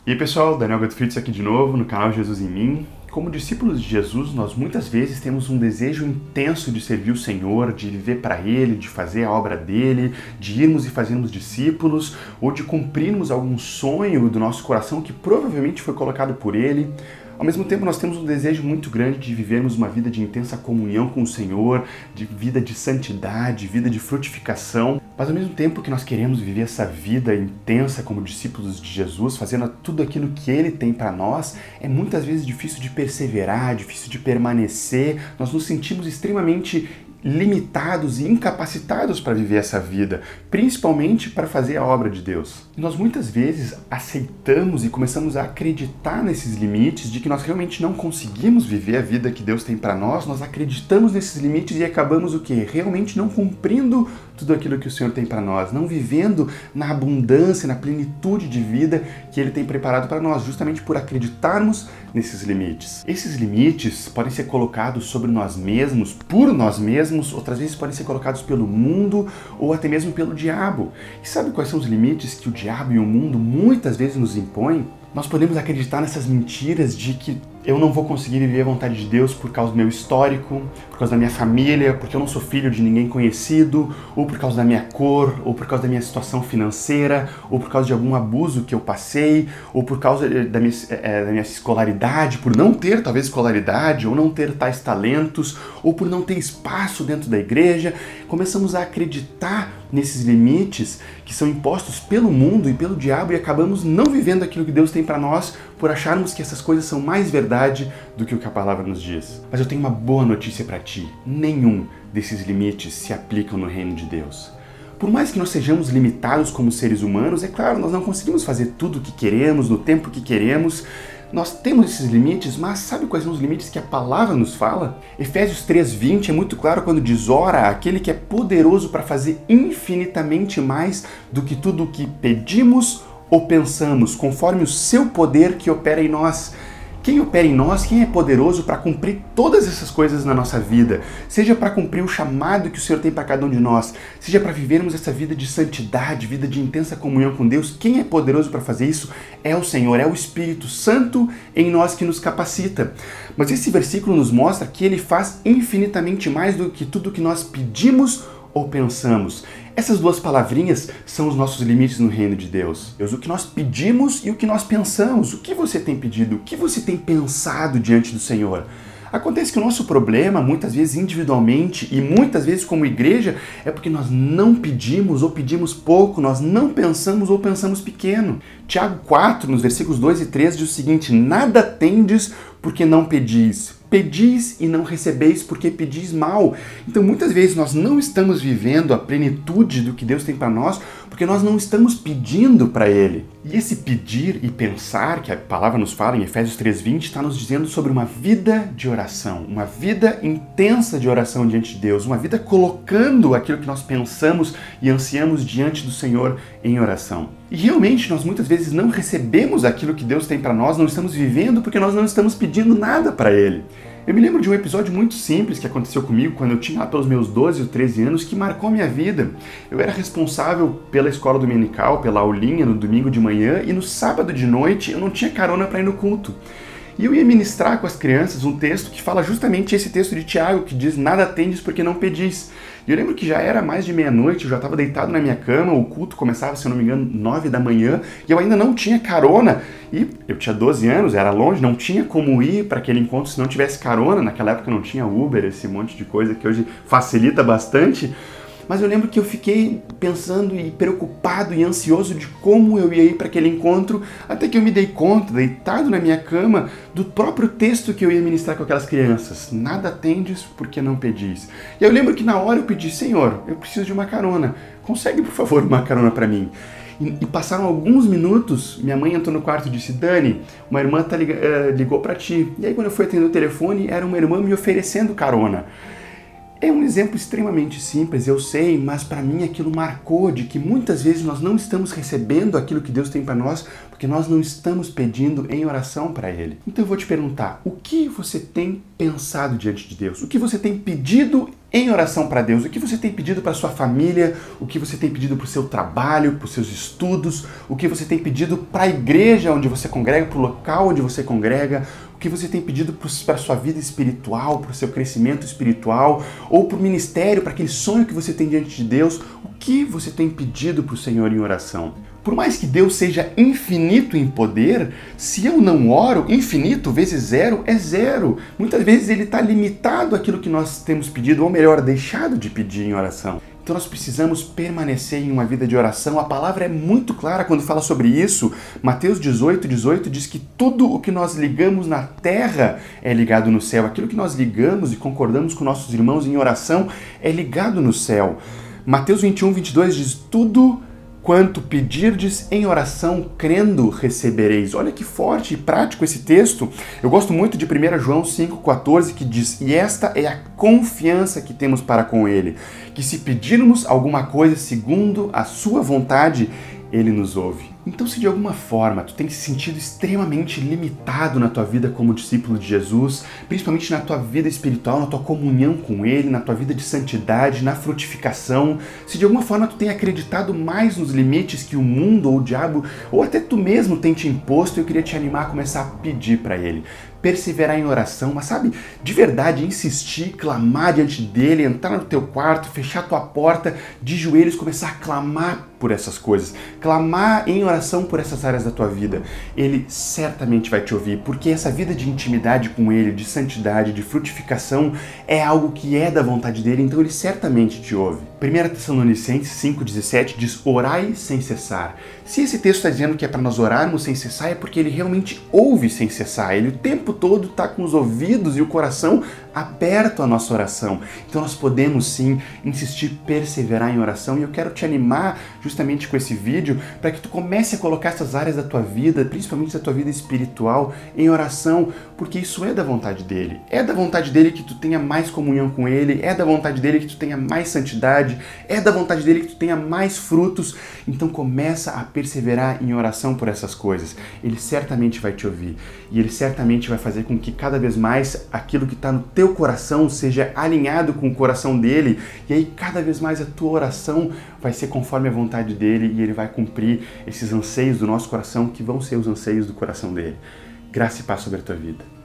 E aí pessoal, Daniel Gottfried aqui de novo no canal Jesus em Mim. Como discípulos de Jesus, nós muitas vezes temos um desejo intenso de servir o Senhor, de viver para Ele, de fazer a obra dele, de irmos e fazermos discípulos, ou de cumprirmos algum sonho do nosso coração que provavelmente foi colocado por Ele. Ao mesmo tempo, nós temos um desejo muito grande de vivermos uma vida de intensa comunhão com o Senhor, de vida de santidade, vida de frutificação. Mas ao mesmo tempo que nós queremos viver essa vida intensa como discípulos de Jesus, fazendo tudo aquilo que Ele tem para nós, é muitas vezes difícil de perseverar, difícil de permanecer. Nós nos sentimos extremamente limitados e incapacitados para viver essa vida, principalmente para fazer a obra de Deus. E nós muitas vezes aceitamos e começamos a acreditar nesses limites de que nós realmente não conseguimos viver a vida que Deus tem para nós, nós acreditamos nesses limites e acabamos o quê? Realmente não cumprindo tudo aquilo que o Senhor tem para nós, não vivendo na abundância, na plenitude de vida que Ele tem preparado para nós, justamente por acreditarmos nesses limites. Esses limites podem ser colocados sobre nós mesmos, por nós mesmos, outras vezes podem ser colocados pelo mundo ou até mesmo pelo diabo. E sabe quais são os limites que o diabo e o mundo muitas vezes nos impõem? Nós podemos acreditar nessas mentiras de que eu não vou conseguir viver a vontade de Deus por causa do meu histórico, por causa da minha família, porque eu não sou filho de ninguém conhecido, ou por causa da minha cor, ou por causa da minha situação financeira, ou por causa de algum abuso que eu passei, ou por causa da minha escolaridade, por não ter talvez escolaridade, ou não ter tais talentos, ou por não ter espaço dentro da igreja. Começamos a acreditar nesses limites que são impostos pelo mundo e pelo diabo e acabamos não vivendo aquilo que Deus tem para nós por acharmos que essas coisas são mais verdade do que o que a palavra nos diz. Mas eu tenho uma boa notícia para ti. Nenhum desses limites se aplicam no reino de Deus. Por mais que nós sejamos limitados como seres humanos, é claro, nós não conseguimos fazer tudo o que queremos, no tempo que queremos. Nós temos esses limites, mas sabe quais são os limites que a palavra nos fala? Efésios 3:20 é muito claro quando diz: ora, aquele que é poderoso para fazer infinitamente mais do que tudo o que pedimos ou pensamos, conforme o seu poder que opera em nós. Quem opera em nós, quem é poderoso para cumprir todas essas coisas na nossa vida, seja para cumprir o chamado que o Senhor tem para cada um de nós, seja para vivermos essa vida de santidade, vida de intensa comunhão com Deus, quem é poderoso para fazer isso é o Senhor, é o Espírito Santo em nós que nos capacita. Mas esse versículo nos mostra que Ele faz infinitamente mais do que tudo que nós pedimos ou pensamos. Essas duas palavrinhas são os nossos limites no reino de Deus. O que nós pedimos e o que nós pensamos. O que você tem pedido? O que você tem pensado diante do Senhor? Acontece que o nosso problema, muitas vezes individualmente e muitas vezes como igreja, é porque nós não pedimos ou pedimos pouco, nós não pensamos ou pensamos pequeno. Tiago 4, nos versículos 2 e 3, diz o seguinte: nada tendes porque não pedis. Pedis e não recebeis porque pedis mal. Então muitas vezes nós não estamos vivendo a plenitude do que Deus tem para nós porque nós não estamos pedindo para Ele. E esse pedir e pensar que a palavra nos fala em Efésios 3:20 está nos dizendo sobre uma vida de oração, uma vida intensa de oração diante de Deus, uma vida colocando aquilo que nós pensamos e ansiamos diante do Senhor em oração. E realmente nós muitas vezes não recebemos aquilo que Deus tem para nós, não estamos vivendo porque nós não estamos pedindo nada para Ele. Eu me lembro de um episódio muito simples que aconteceu comigo quando eu tinha lá pelos meus 12 ou 13 anos, que marcou minha vida. Eu era responsável pela escola dominical, pela aulinha no domingo de manhã, e no sábado de noite eu não tinha carona para ir no culto. E eu ia ministrar com as crianças um texto que fala justamente esse texto de Tiago, que diz: nada tendes porque não pedis. E eu lembro que já era mais de meia-noite, eu já estava deitado na minha cama, o culto começava, se eu não me engano, 9 da manhã, e eu ainda não tinha carona. E eu tinha 12 anos, era longe, não tinha como ir para aquele encontro se não tivesse carona. Naquela época não tinha Uber, esse monte de coisa que hoje facilita bastante. Mas eu lembro que eu fiquei pensando e preocupado e ansioso de como eu ia ir para aquele encontro, até que eu me dei conta, deitado na minha cama, do próprio texto que eu ia ministrar com aquelas crianças. Nada tendes porque não pedis. E eu lembro que na hora eu pedi: Senhor, eu preciso de uma carona. Consegue, por favor, uma carona para mim? E passaram alguns minutos, minha mãe entrou no quarto e disse: Dani, uma irmã ligou para ti. E aí quando eu fui atender o telefone, era uma irmã me oferecendo carona. É um exemplo extremamente simples, eu sei, mas para mim aquilo marcou de que muitas vezes nós não estamos recebendo aquilo que Deus tem para nós porque nós não estamos pedindo em oração para Ele. Então eu vou te perguntar, o que você tem pensado diante de Deus? O que você tem pedido em oração para Deus? O que você tem pedido para sua família? O que você tem pedido para o seu trabalho, para os seus estudos? O que você tem pedido para a igreja onde você congrega, para o local onde você congrega? O que você tem pedido para a sua vida espiritual, para o seu crescimento espiritual? Ou para o ministério, para aquele sonho que você tem diante de Deus? O que você tem pedido para o Senhor em oração? Por mais que Deus seja infinito em poder, se eu não oro, infinito vezes zero é zero. Muitas vezes ele está limitado àquilo que nós temos pedido, ou melhor, deixado de pedir em oração. Então nós precisamos permanecer em uma vida de oração. A palavra é muito clara quando fala sobre isso. Mateus 18 diz que tudo o que nós ligamos na terra é ligado no céu. Aquilo que nós ligamos e concordamos com nossos irmãos em oração é ligado no céu. Mateus 22 diz, tudo quanto pedirdes em oração, crendo, recebereis. Olha que forte e prático esse texto. Eu gosto muito de 1 João 5,14, que diz, e esta é a confiança que temos para com Ele, que se pedirmos alguma coisa segundo a sua vontade, Ele nos ouve. Então, se de alguma forma tu tem se sentido extremamente limitado na tua vida como discípulo de Jesus, principalmente na tua vida espiritual, na tua comunhão com Ele, na tua vida de santidade, na frutificação, se de alguma forma tu tem acreditado mais nos limites que o mundo ou o diabo, ou até tu mesmo tem te imposto, eu queria te animar a começar a pedir para Ele. Perseverar em oração, mas sabe, de verdade, insistir, clamar diante dele, entrar no teu quarto, fechar tua porta, de joelhos, começar a clamar por essas coisas, clamar em oração por essas áreas da tua vida. Ele certamente vai te ouvir, porque essa vida de intimidade com Ele, de santidade, de frutificação, é algo que é da vontade dele, então Ele certamente te ouve. 1 Tessalonicenses 5,17 diz, orai sem cessar. Se esse texto está dizendo que é para nós orarmos sem cessar, é porque Ele realmente ouve sem cessar. Ele o tempo todo está com os ouvidos e o coração aberto à nossa oração. Então nós podemos sim insistir, perseverar em oração, e eu quero te animar justamente com esse vídeo para que tu comece a colocar essas áreas da tua vida, principalmente da tua vida espiritual, em oração, porque isso é da vontade dele. É da vontade dele que tu tenha mais comunhão com ele, é da vontade dele que tu tenha mais santidade, é da vontade dele que tu tenha mais frutos. Então começa a perseverar em oração por essas coisas. Ele certamente vai te ouvir e ele certamente vai fazer com que cada vez mais aquilo que está no teu coração seja alinhado com o coração dele, e aí cada vez mais a tua oração vai ser conforme a vontade dele e ele vai cumprir esses anseios do nosso coração que vão ser os anseios do coração dele. Graça e paz sobre a tua vida.